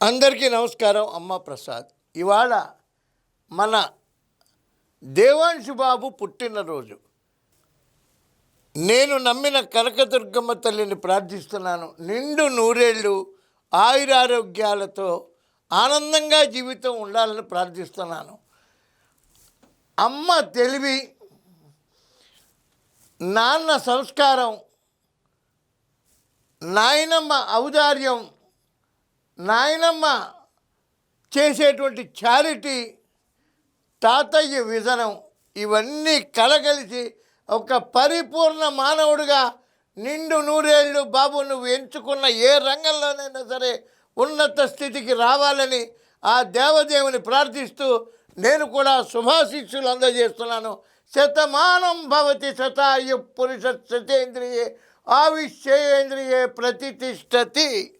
అందరికీ నమస్కారం. అమ్మ ప్రసాద్. ఇవాళ మన దేవాంశు బాబు పుట్టినరోజు. నేను నమ్మిన కనకదుర్గమ్మ తల్లిని ప్రార్థిస్తున్నాను. నిండు నూరేళ్ళు ఆయురారోగ్యాలతో ఆనందంగా జీవితం ఉండాలని ప్రార్థిస్తున్నాను. అమ్మ తెలివి, నాన్న సంస్కారం, నాయనమ్మ ఔదార్యం, నాయనమ్మ చేసేటువంటి చారిటీ, తాతయ్య విజనం, ఇవన్నీ కలగలిసి ఒక పరిపూర్ణ మానవుడిగా నిండు నూరేళ్ళు బాబు నువ్వు ఎంచుకున్న ఏ రంగంలోనైనా సరే ఉన్నత స్థితికి రావాలని ఆ దేవదేవుని ప్రార్థిస్తూ నేను కూడా శుభాశీస్సులు అందజేస్తున్నాను. శతమానం భవతి శతాయు పురుష శతేంద్రియే ఆవిష్యేంద్రియే ప్రతిష్టతి.